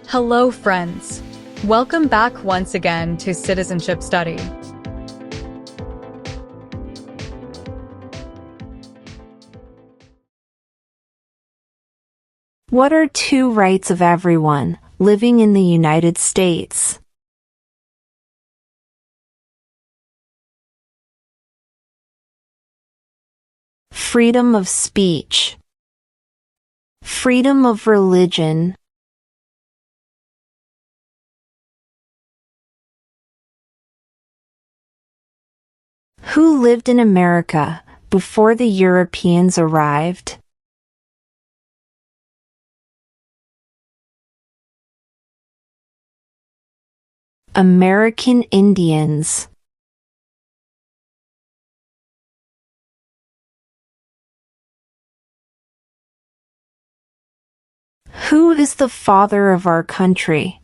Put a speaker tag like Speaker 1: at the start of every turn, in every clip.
Speaker 1: Hello, friends. Welcome back once again to Citizenship Study.
Speaker 2: What are two rights of everyone living in the United States? Freedom of speech, freedom of religion, who lived in America before the Europeans arrived? American Indians. Who is the father of our country?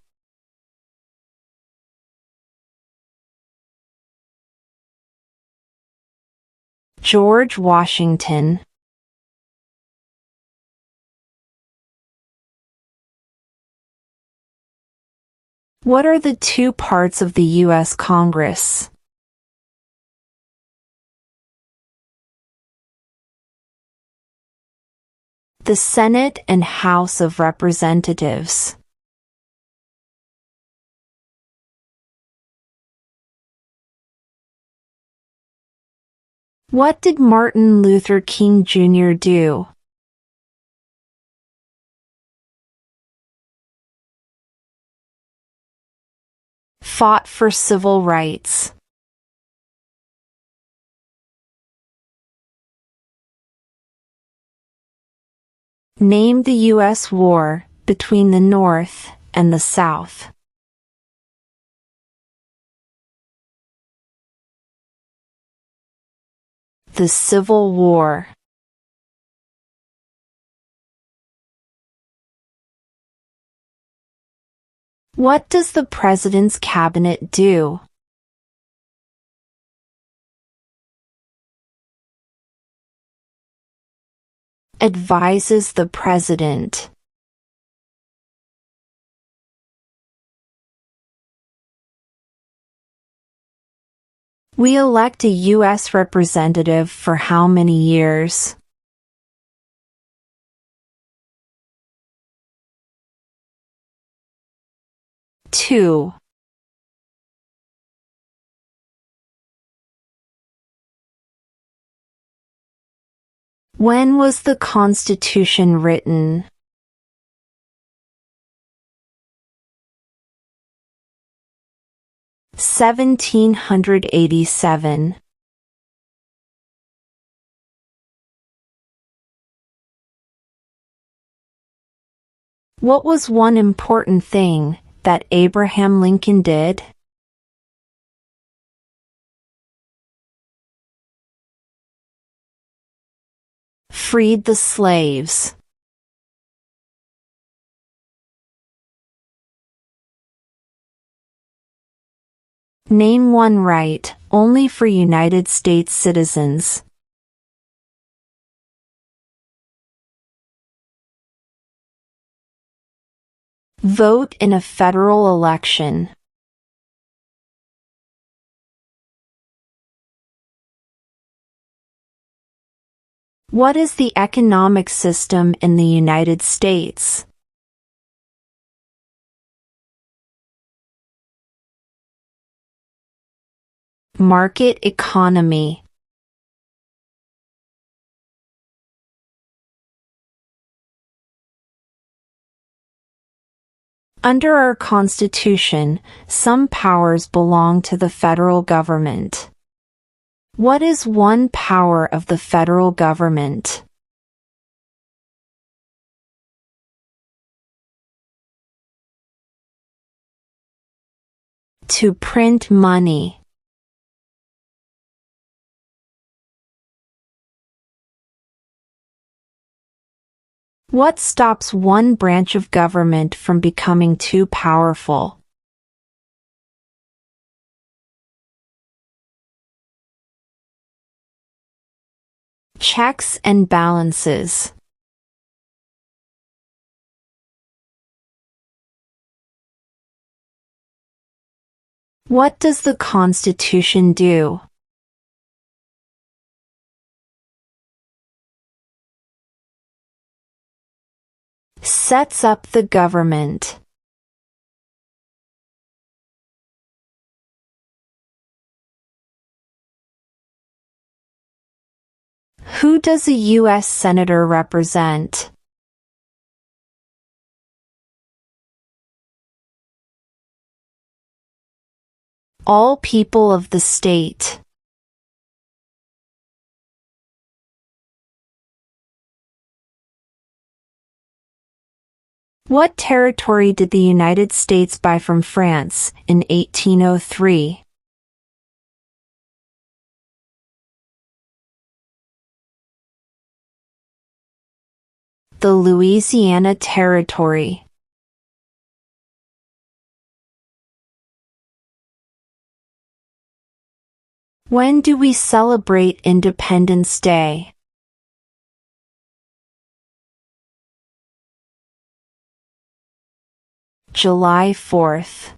Speaker 2: George Washington. What are the two parts of the U.S. Congress? The Senate and House of Representatives. What did Martin Luther King Jr. do? Fought for civil rights. Name the U.S. war between the North and the South. The Civil War. What does the President's Cabinet do? Advises the President. We elect a U.S. representative for how many years? Two. When was the Constitution written? (1787). What was one important thing that Abraham Lincoln did? Freed the slaves. Name one right only for United States citizens. Vote in a federal election. What is the economic system in the United States? Market economy. Under our Constitution, some powers belong to the federal government. What is one power of the federal government? To print money. What stops one branch of government from becoming too powerful? Checks and balances. What does the Constitution do? Sets up the government. Who does a U.S. Senator represent? All people of the state. What territory did the United States buy from France in 1803? The Louisiana Territory. When do we celebrate Independence Day? July 4th.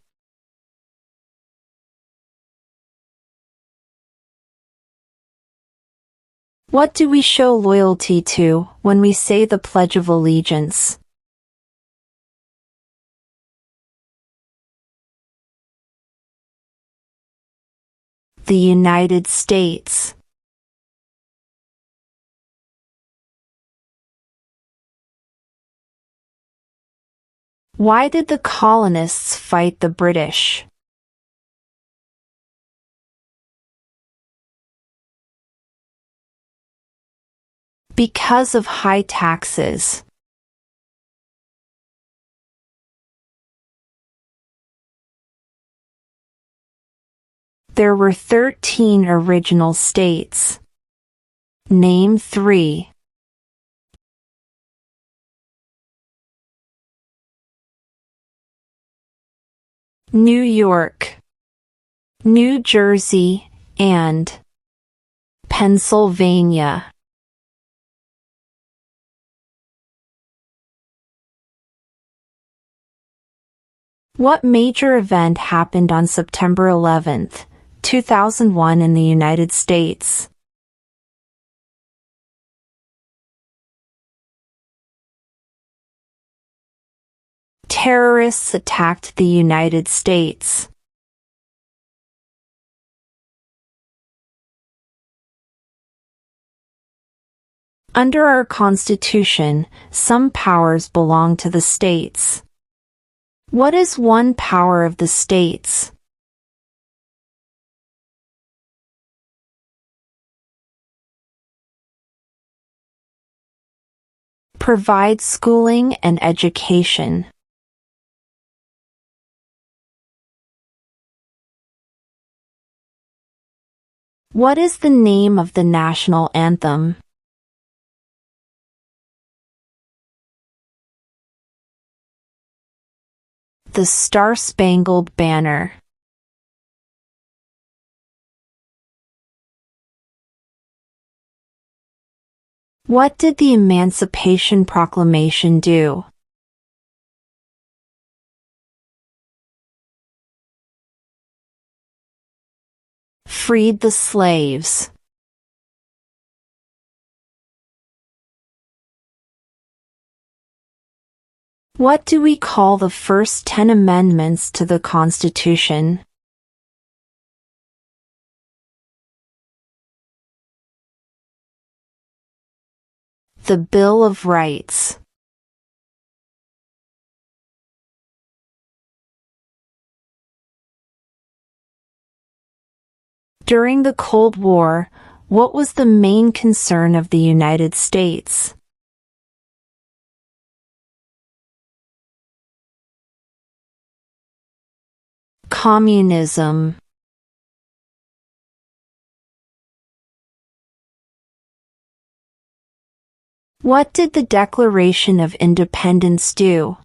Speaker 2: What do we show loyalty to when we say the Pledge of Allegiance? The United States. Why did the colonists fight the British? Because of high taxes. There were 13 original states. Name 3. New York, New Jersey, and Pennsylvania. What major event happened on September 11, 2001 in the United States? Terrorists attacked the United States. Under our Constitution, some powers belong to the states. What is one power of the states? Provide schooling and education. What is the name of the national anthem? The Star-Spangled Banner. What did the Emancipation Proclamation do? Freed the slaves. What do we call the first 10 amendments to the Constitution? The Bill of Rights. During the Cold War, what was the main concern of the United States? Communism. What did the Declaration of Independence do?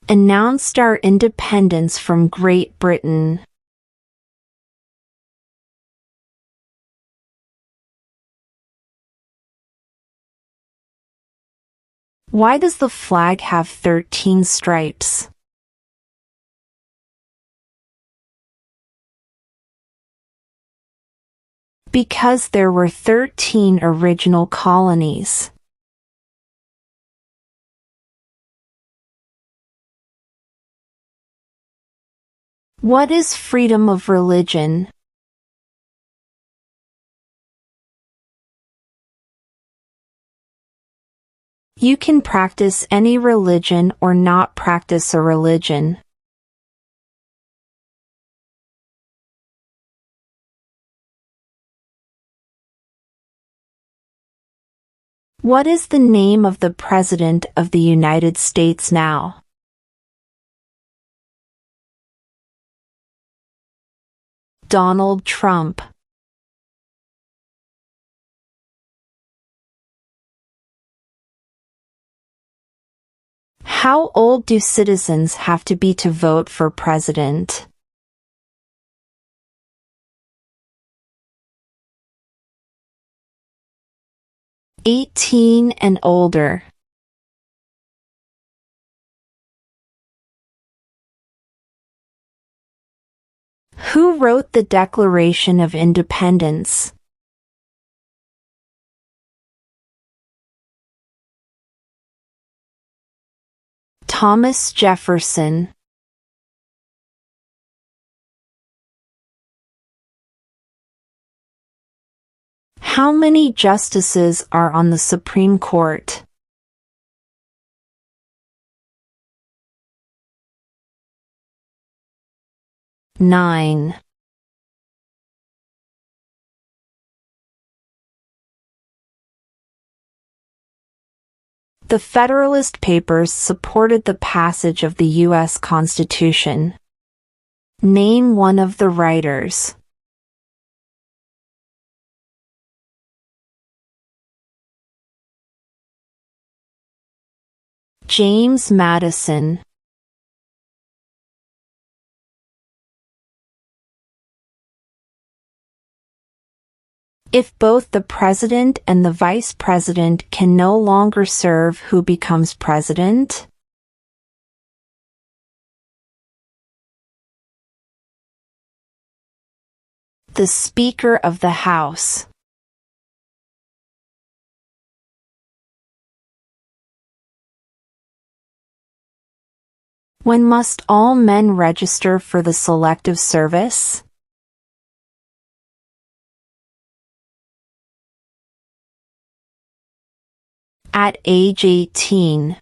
Speaker 2: Announced our independence from Great Britain. Why does the flag have 13 stripes? Because there were 13 original colonies. What is freedom of religion? You can practice any religion or not practice a religion. What is the name of the President of the United States now? Donald Trump. How old do citizens have to be to vote for president? "18 and older." Who wrote the Declaration of Independence? Thomas Jefferson. How many justices are on the Supreme Court? 9. The Federalist Papers supported the passage of the U.S. Constitution. Name one of the writers. James Madison. If both the president and the vice president can no longer serve, who becomes president? The Speaker of the House. When must all men register for the Selective Service? At age 18.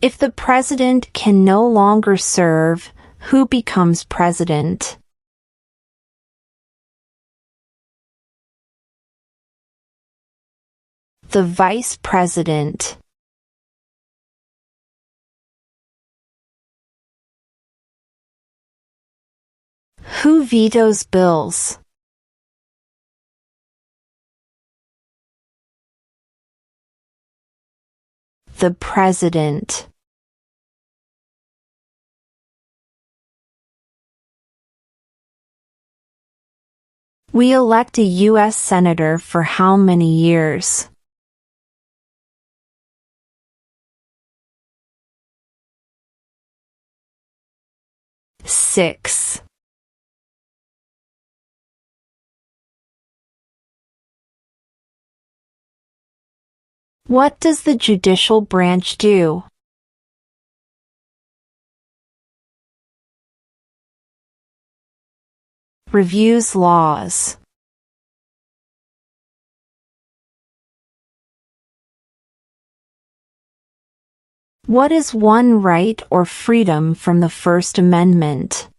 Speaker 2: If the president can no longer serve, who becomes president? The vice president. Who vetoes bills? The president. We elect a U.S. Senator for how many years? 6. What does the judicial branch do? Reviews laws. What is one right or freedom from the First Amendment?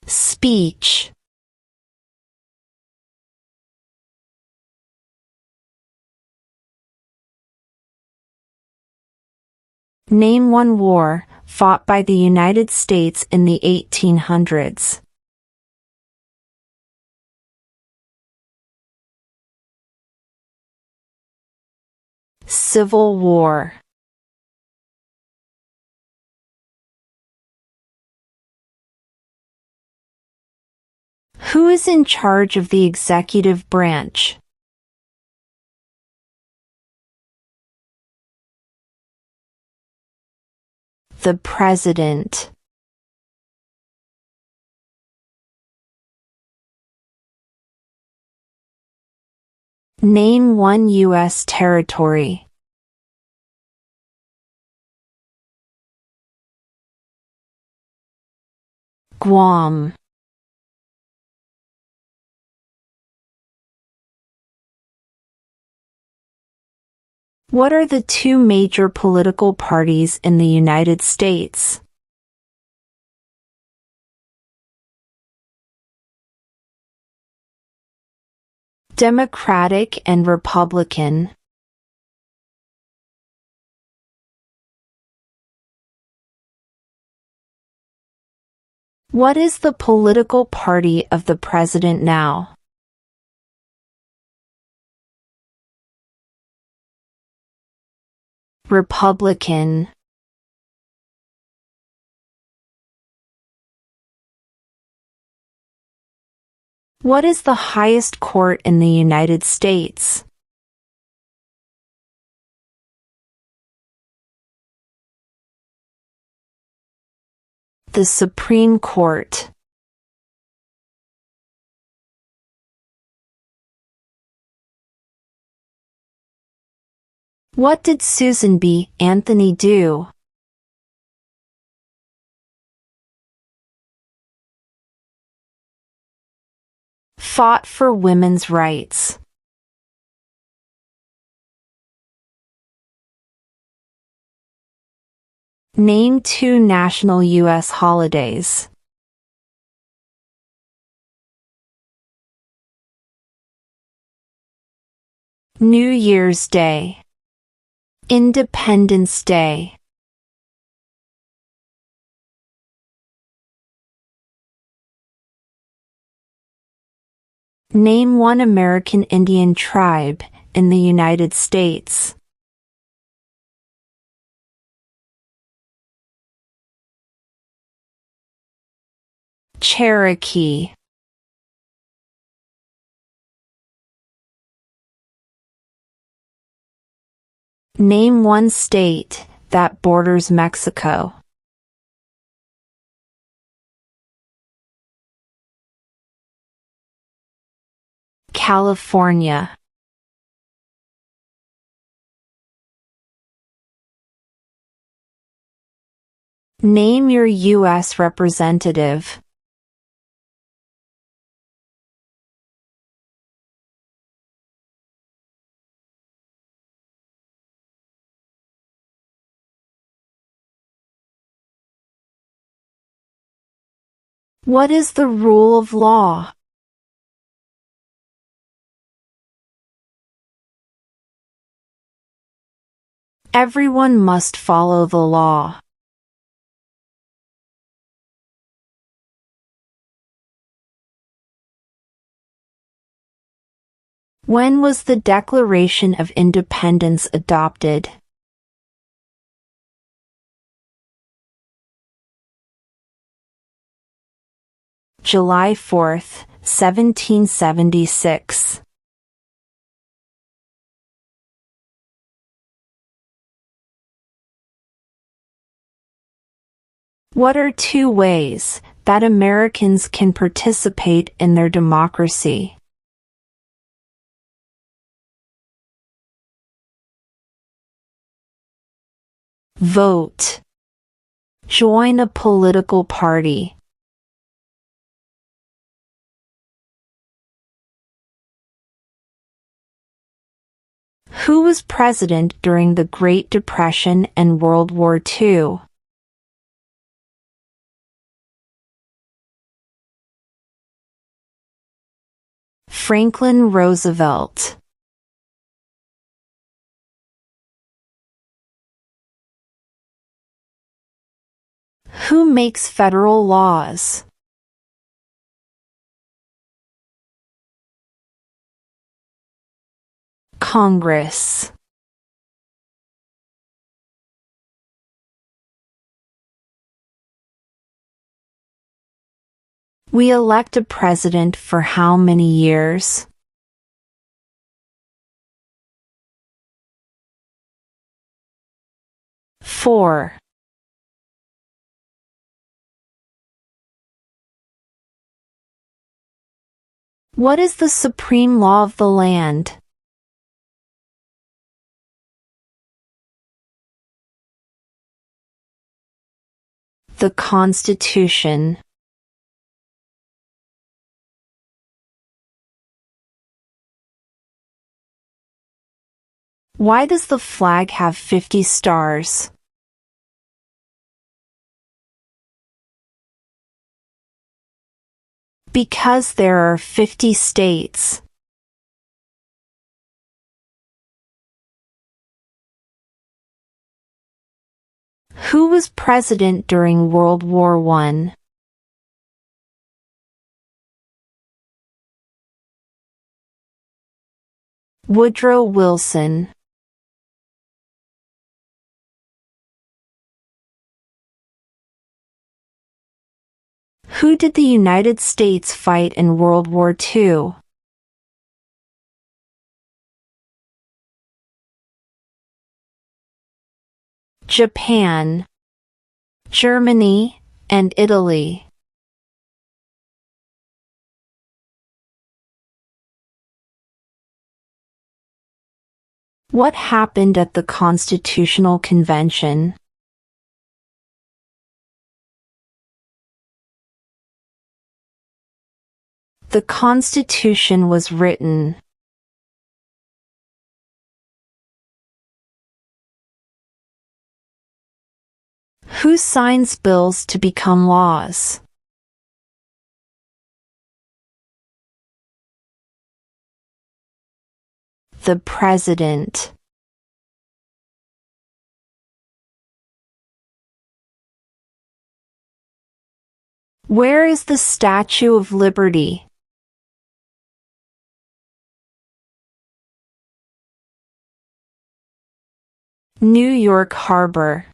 Speaker 2: Speech. Name one war fought by the United States in the 1800s. Civil War. Who is in charge of the executive branch? The President. Name one U.S. territory. Guam. What are the two major political parties in the United States? Democratic and Republican. What is the political party of the president now? Republican. What is the highest court in the United States? The Supreme Court. What did Susan B. Anthony do? Fought for women's rights. Name two national U.S. holidays. New Year's Day. Independence Day. Name one American Indian tribe in the United States. Cherokee. Name one state that borders Mexico. California. Name your U.S. representative. What is the rule of law? Everyone must follow the law. When was the Declaration of Independence adopted? July 4, 1776. What are two ways that Americans can participate in their democracy? Vote. Join a political party. Who was president during the Great Depression and World War II? Franklin Roosevelt. Who makes federal laws? Congress. We elect a president for how many years? 4. What is the supreme law of the land? The Constitution. Why does the flag have 50 stars? Because there are 50 states. Who was president during World War I? Woodrow Wilson. Who did the United States fight in World War II? Japan, Germany, and Italy. What happened at the Constitutional Convention? The Constitution was written. Who signs bills to become laws? The President. Where is the Statue of Liberty? New York Harbor.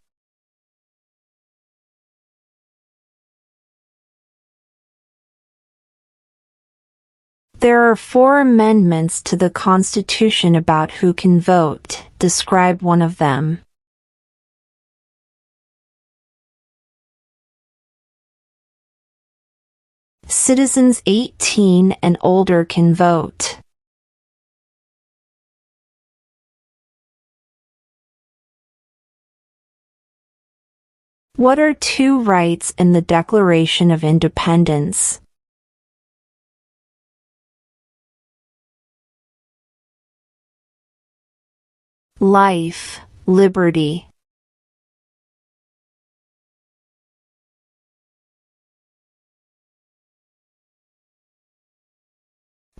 Speaker 2: There are 4 amendments to the Constitution about who can vote. Describe one of them. Citizens 18 and older can vote. What are 2 rights in the Declaration of Independence? Life, liberty.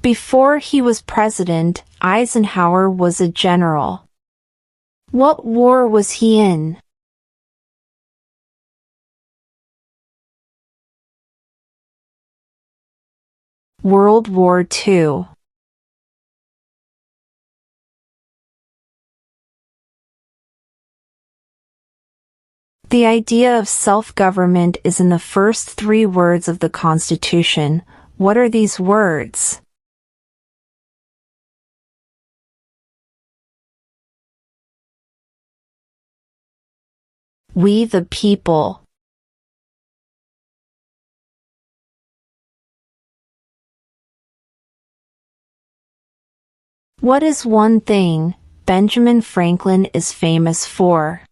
Speaker 2: Before he was president, Eisenhower was a general. What war was he in? World War II. The idea of self-government is in the first 3 words of the Constitution. What are these words? We the people. What is one thing Benjamin Franklin is famous for?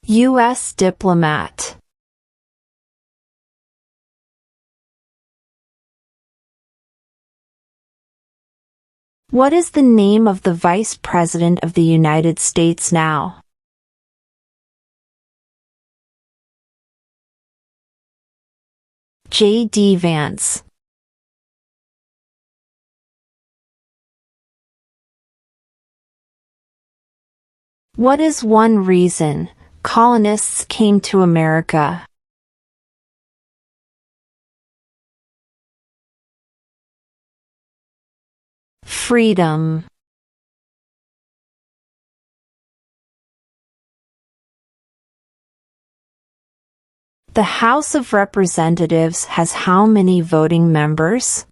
Speaker 2: U.S. diplomat. What is the name of the Vice President of the United States now? J.D. Vance. What is one reason colonists came to America? Freedom. The House of Representatives has how many voting members?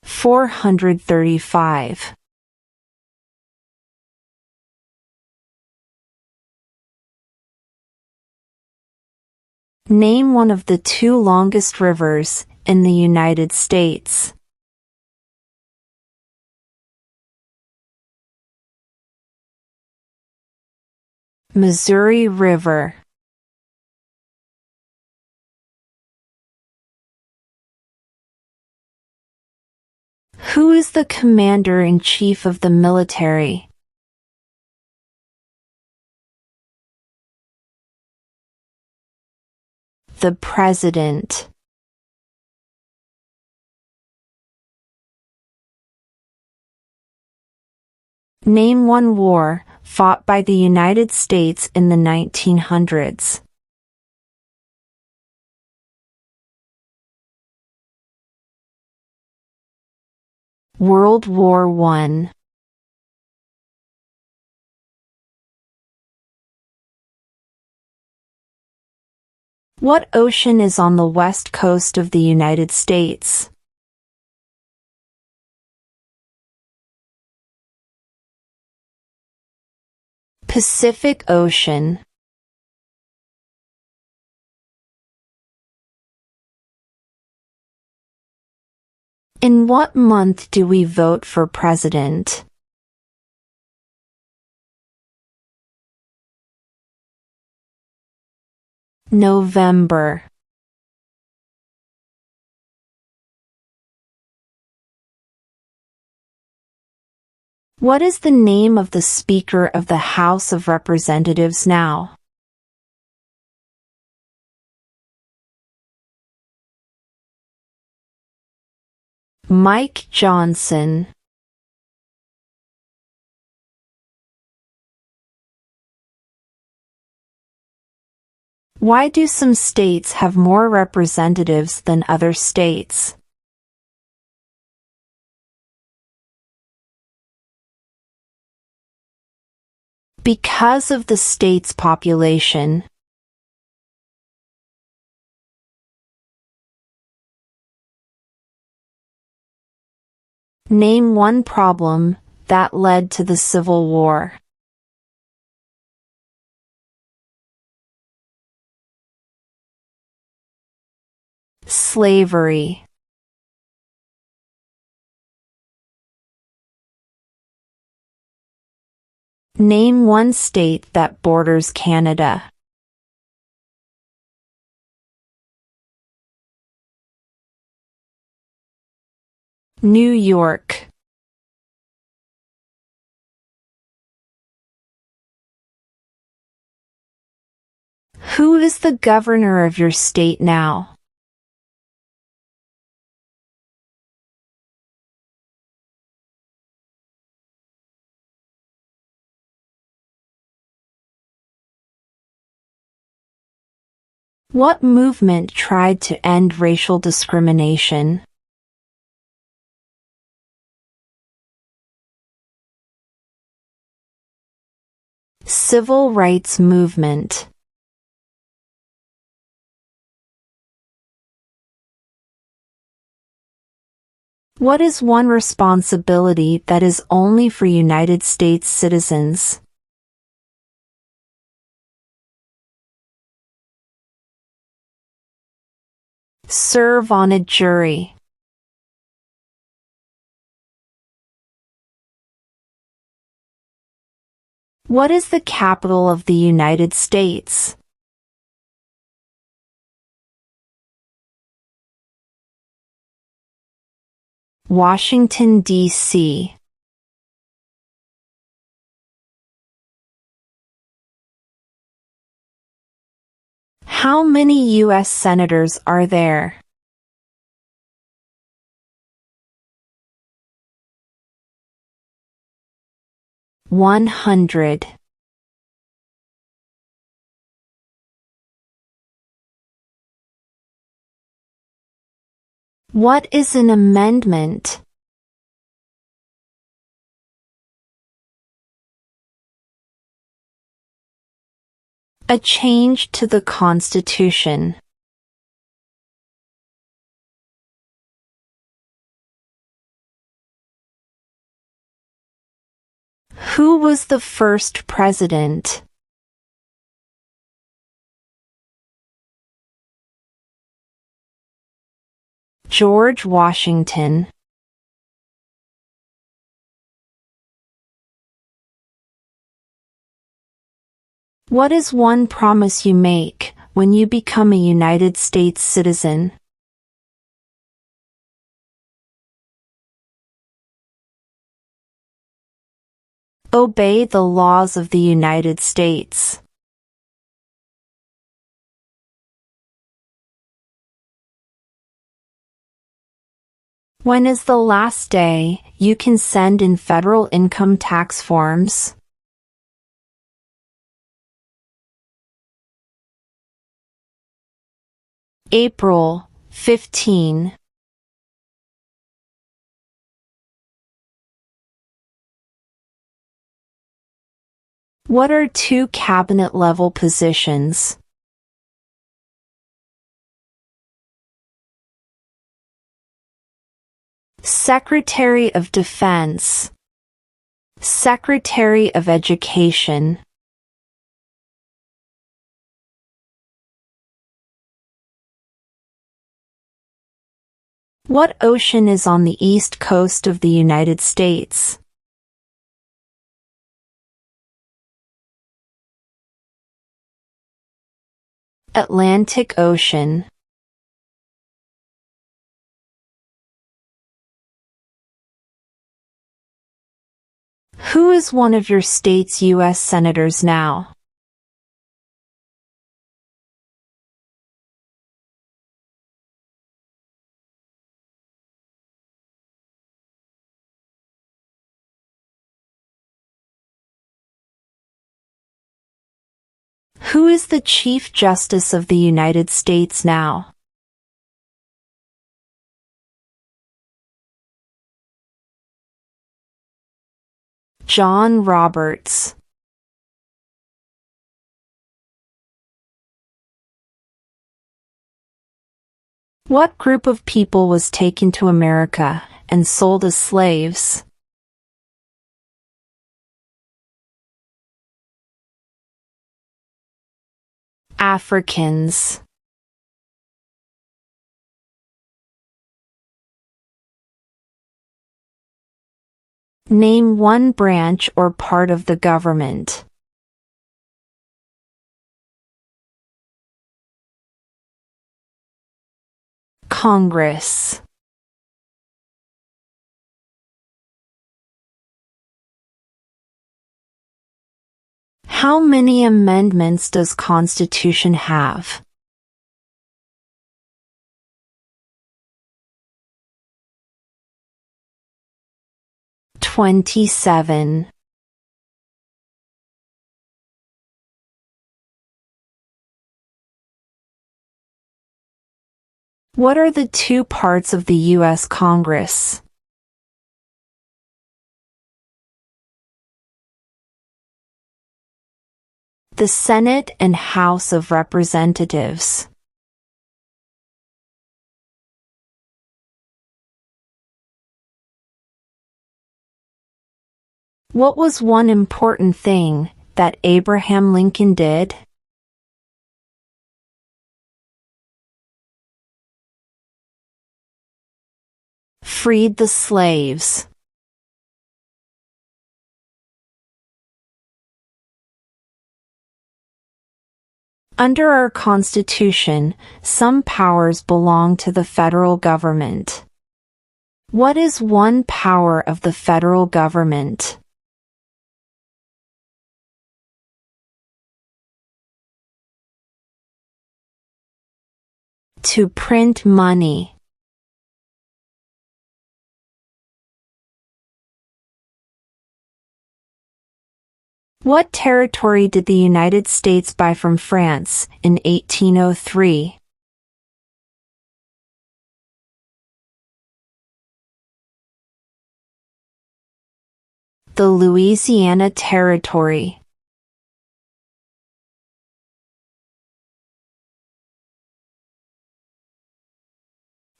Speaker 2: (435). Name one of the two longest rivers in the United States. Missouri River. Who is the commander-in-chief of the military? The President. Name one war fought by the United States in the 1900s. World War I. What ocean is on the west coast of the United States? Pacific Ocean. In what month do we vote for president? November. What is the name of the Speaker of the House of Representatives now? Mike Johnson. Why do some states have more representatives than other states? Because of the state's population. Name one problem that led to the Civil War. Slavery. Name one state that borders Canada. New York. Who is the governor of your state now? What movement tried to end racial discrimination? Civil rights movement. What is one responsibility that is only for United States citizens? Serve on a jury. What is the capital of the United States? Washington, D.C. How many U.S. senators are there? 100. What is an amendment? A change to the Constitution. Who was the first president? George Washington. What is one promise you make when you become a United States citizen? Obey the laws of the United States. When is the last day you can send in federal income tax forms? April 15. What are two cabinet-level positions? Secretary of Defense. Secretary of Education. What ocean is on the east coast of the United States? Atlantic Ocean. Who is one of your state's U.S. senators now? Who is the Chief Justice of the United States now? John Roberts. What group of people was taken to America and sold as slaves? Africans. Name one branch or part of the government. Congress. How many amendments does Constitution have? 27. What are the two parts of the U.S. Congress? The Senate and House of Representatives. What was one important thing that Abraham Lincoln did? Freed the slaves. Under our Constitution, some powers belong to the federal government. What is one power of the federal government? To print money. What territory did the United States buy from France in 1803? The Louisiana Territory.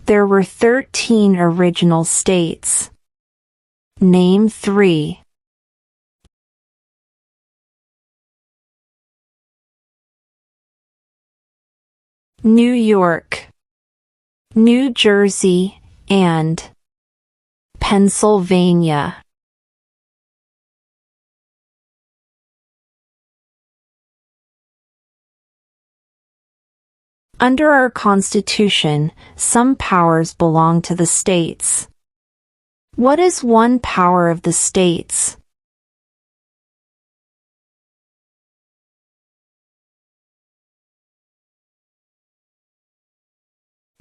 Speaker 2: There were 13 original states. Name 3. New York, New Jersey, and Pennsylvania. Under our Constitution, some powers belong to the states. What is one power of the states?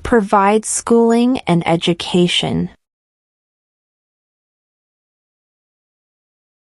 Speaker 2: Provide schooling and education.